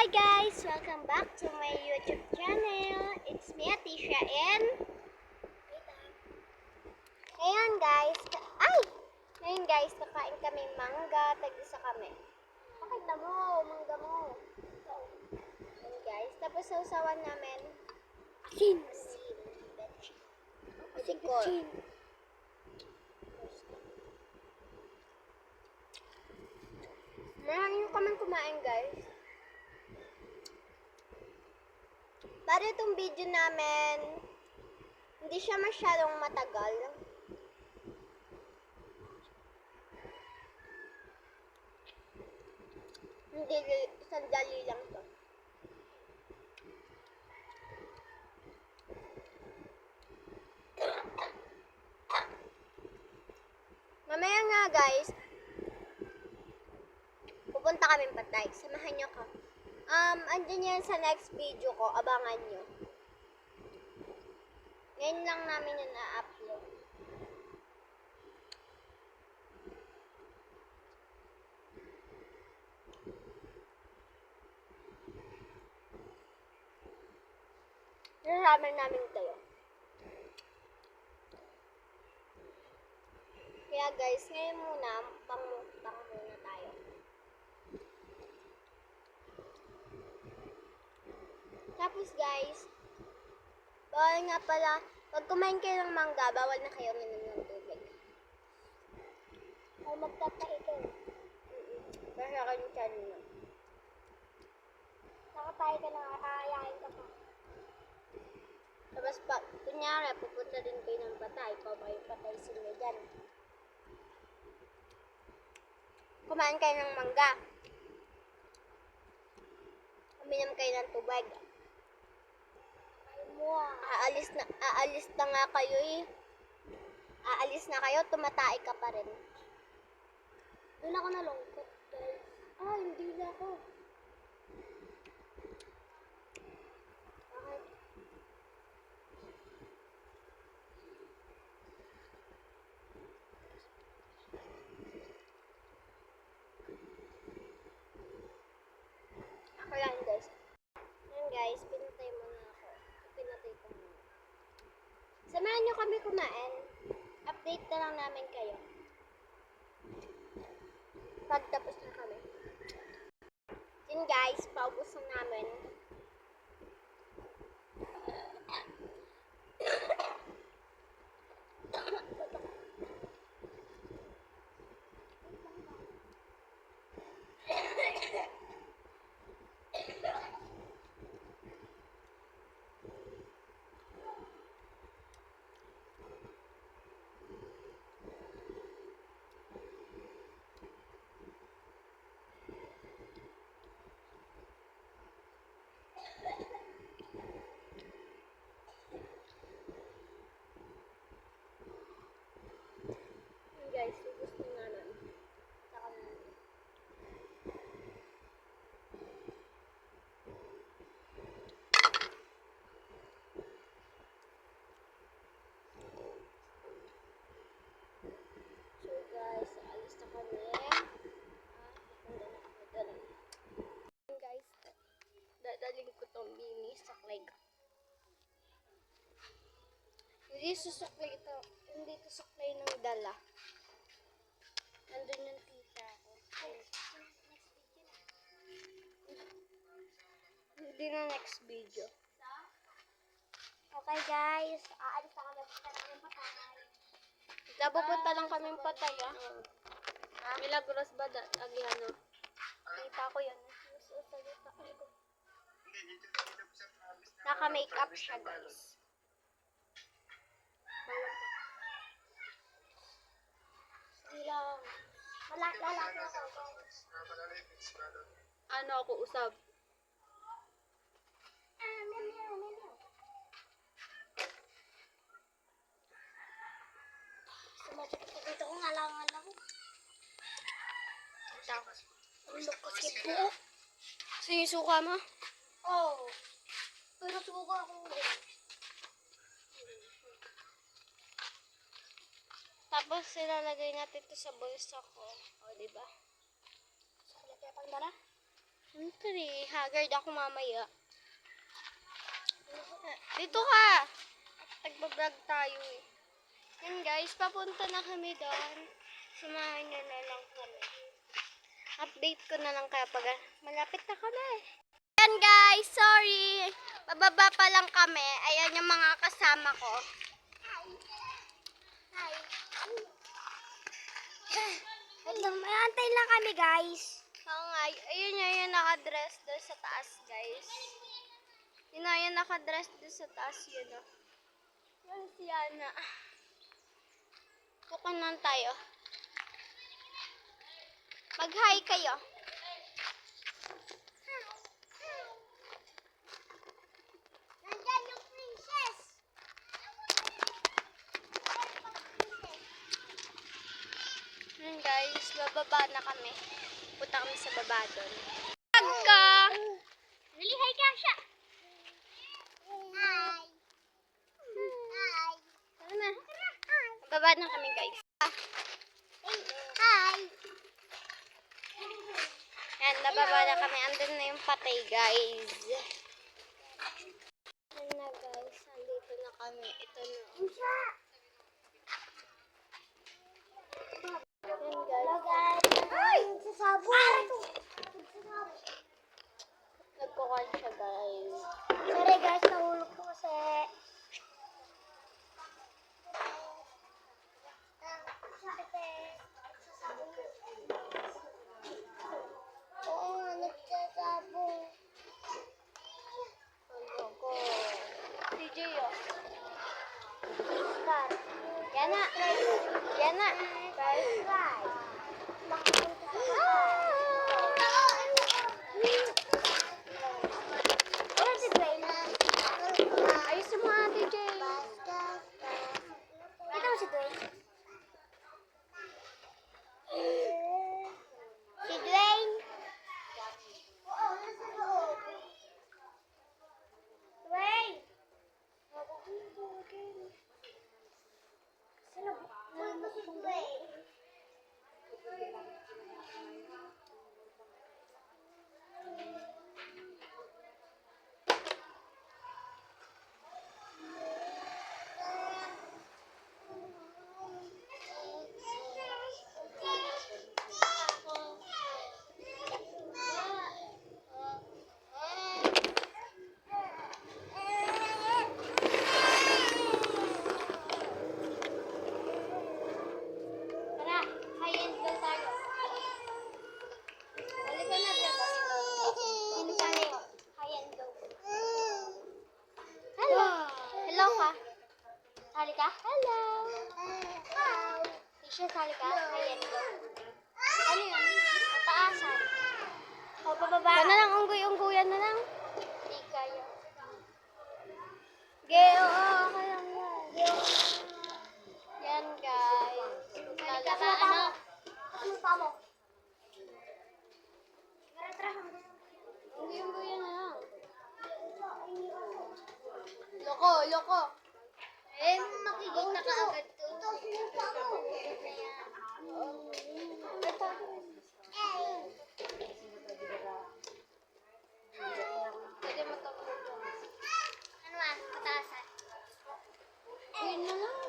Hi guys! Welcome back to my YouTube channel. It's me, Atisha, and ngayon guys, kakain kami mangga, tag-isa kami. Pakita mo, mangga mo. Ngayon guys, tapos sausawan namin asin. Asin. Marami kami kumain guys. Para itong video namin, hindi siya masyadong matagal. Hindi, sandali lang to. Mamaya nga guys, pupunta kami Patay. Samahan nyo ko. Andyan yan sa next video ko. Abangan nyo. Ngayon lang namin yung na-upload. Naraman namin kayo. Kaya guys, ngayon muna, pang-mukbang muna tayo. Tapos guys, bawal nga pala, pag kumain kayo ng mangga, bawal na kayo minom ng tubig. O magtatahi kayo. Basta ka yung chan nyo. Nakatahi ka na, aayain ka pa. Tapos kunyari, pupunta din kayo ng Patay, pabay Patay sila dyan. Kumain kayo ng mangga. Uminom kayo ng tubig. Aalis na nga kayo eh. Aalis na kayo, tumatay ka pa rin. Doon ako nalungkot guys. Hindi na ako. Bakit? Ako lang guys. Yan guys, pinatay mo na ako. Pinatay ko na. Samahan nyo kami kumain. Update na lang namin kayo. Pagtapos na kami. Yun guys, paubos na namin. Guys, ubos na namin. Saka namin. So guys, alis na kami. Guys, dadaling ko tong mini sa Clegg. Hindi susuklay ito. Hindi ito suklay ng dala. Nandun yung tita ko. Hindi na next video. Okay guys, aalis na kami ng Patay. Pupunta lang kami ng Patay Milagros ba Agiano? Tita ko yan. Naka-makeup siya guys. Lang. Lalaki ako. Ano ako usab? Dito ko ngalangan ako. Usok ko si buo. Sige, suka mo? Oo. Pero suka ako. Tapos ilalagay natin ito sa bulsa ko. O, diba? Sulit na pang dala. Siyempre, haggard ako mamaya. Dito ka! Nagbablog tayo eh. Yan guys, papunta na kami doon. Samahan nyo na lang kami. Update ko na lang kaya pag malapit na kami. Yan guys, sorry. Bababa pa lang kami. Ayan yung mga kasama ko. Hi. Wait lang, may antay lang kami guys. Oo nga, ayun yung nakadress doon sa taas guys. Yun na yung nakadress doon sa taas yun o. Yan si Yana. Kukunan tayo. Mag-hi kayo. Nandyan yung princess. Yan guys, bababa na kami. Punta kami sa baba doon. Pagka! Really, hi Kasha! Hi! Hi! Tara na. Bababa na kami guys. Hi! Yan, nababa na kami. Andun na yung patay guys. Yan na guys, andito na kami. Ito na. Yan guys. Ay! Sasabog! Nagkukan siya guys. Sorry guys, nahulog ko kasi. Oo, nagsasabog. Ano ko? DJ oh. Star. Yan na. Yan na. Guys, guys. Ayun si Dwayne. Ayos yung mga DJ. Ito si Dwayne. Si Dwayne. Dwayne. Sino si Dwayne? Tara, high-end daw tayo. Halika na, Beba. Sino sali? High-end daw. Hello. Hello ka. Sali ka? Hello. Hi. Tisha, sali ka? High-end daw. Ano yun? Mataasan. O, pababa. Ikaw na lang, unggoy-unggoyan na lang. Hindi kaya. Oo, okay lang yan. Yan, guys. Halika sa ano? Sumupa mo. Unggoy-unggoyan na lang. Loko, loko. Eh, makikita ka agad to. Ito, sumupa mo. Ito. Pwede magkakaroon. Ano ba? Mataasan. Yun na lang.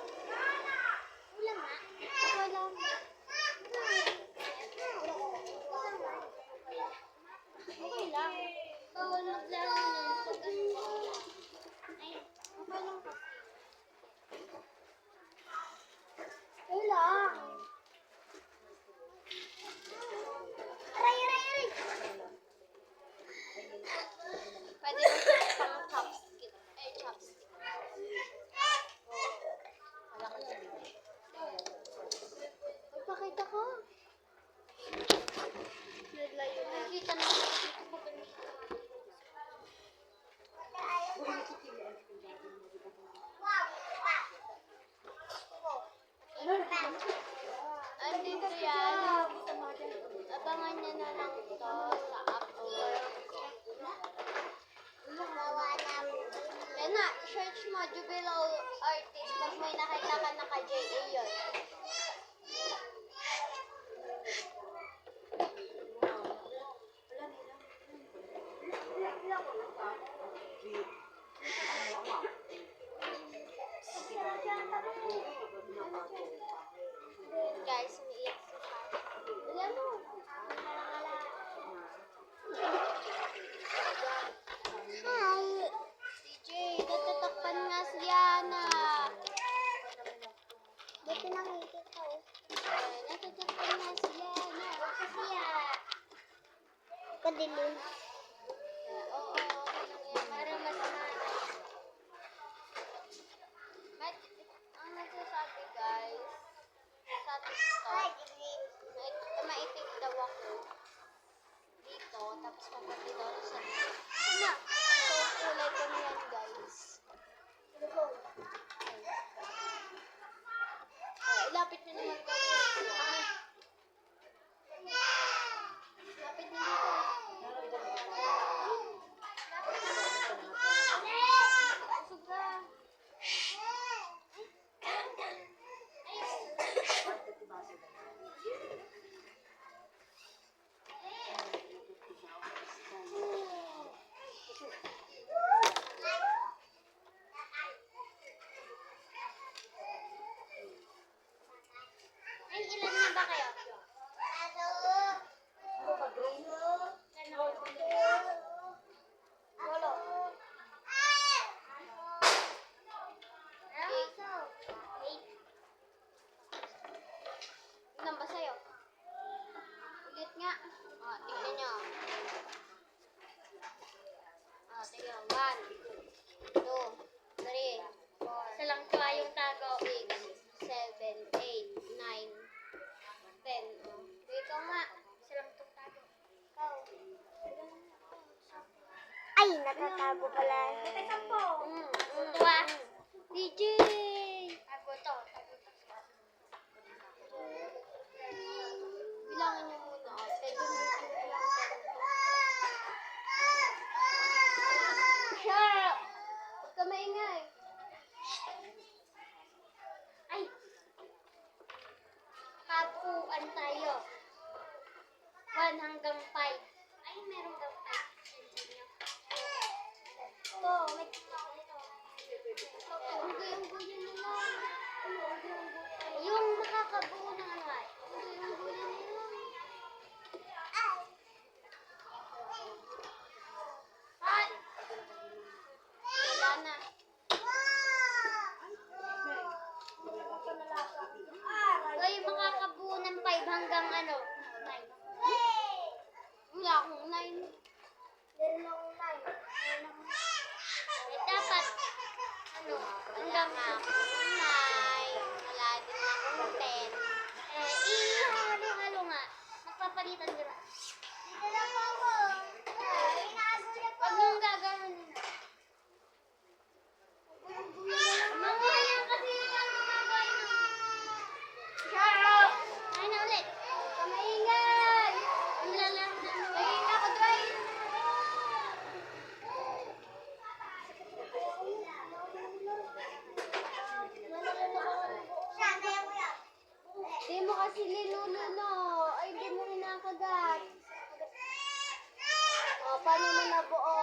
Wala nga. Wala nga. Okay lang. Bawal lang lang yun. Pag ano. Ay, okay lang kasi. Okay lang. Aray, aray, aray. Pwede mo pang chopstick. Ay, chopstick. Magpakita ka. Naglayo na. Nakikita na ako dito pa ganun. Andito yan. Abangan niya na lang ito sa upload ko. Yan na, search mo Jubilao Artist pag may nakita ka na ka-JA yun. Sige, 1, 2, 3, 4. Isa lang tuwa yung tago. 6, 7, 8, 9, 10. Ikaw nga. Isa lang itong tago. Ikaw. Ay, natatago pala. Tuwa. DJ! Tago to. Bilangin niyo muna. Pwede mo ito lang. Siya! Huwag ka maingay. Ay! Kapuan tayo. 1 hanggang 5. Ay, meron kang 5. Ito, may Unggoy-unggoy na lang. Yung makakabuo ng ano ay. Unggoy-unggoy na lang. Ay! Wala na. So, yung makakabuo ng 5 hanggang ano? 9. Wala akong 9. Meron akong 9. Dapat, ano, hanggang 9. Wala din akong 10. Ihalo-halo nga. Magpapalitan di ba? Dito lang ako. Huwag niyong gagawin. Mga yan kasi ang gumagawin mo. Shut Ay na ulit. Kamaingay. Ang lalang na. Naging ako, Dry. Di mo kasi linuluno. Ay, di mo hinakagat. O, paano mo nabuo?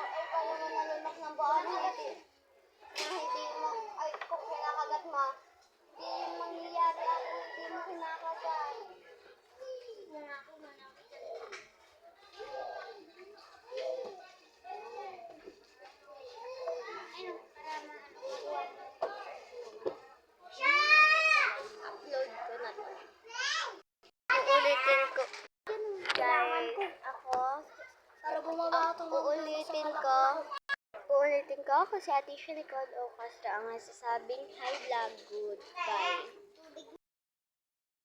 Ay, paano mo nalunok ng buo? Hindi mo, ay, kung hinakagat mo, di mangyayari ang hindi mo hinakagat. Muna ako. Ayun, para magawa mo. Upload ko na to. Uulitin ko. Guys, ako. Para bumaba itong Uulitin ko ako si Ate Nicole O. Castro ang nasasabing hi vlog. Goodbye.